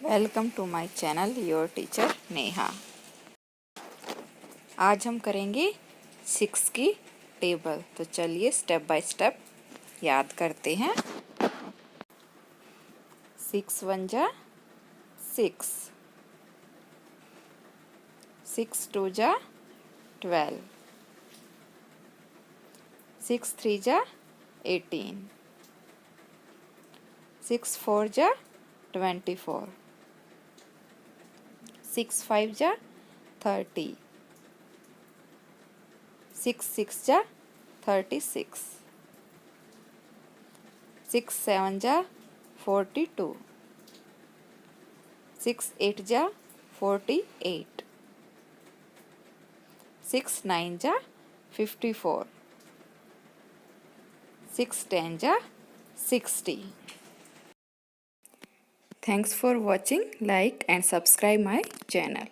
Welcome to my channel your teacher Neha. आज हम करेंगे 6 की टेबल। तो चलिए स्टेप बाय स्टेप याद करते हैं। 6 1 जा 6, 6 2 जा 12, 6 3 जा 18, 6 4 जा 24, 6 5 जा 30, 6 6 जा 36, 6 7 जा 42, 6 8 जा 48, 6 9 जा 54, 6 10 जा 60. Thanks for watching. Like and subscribe my channel.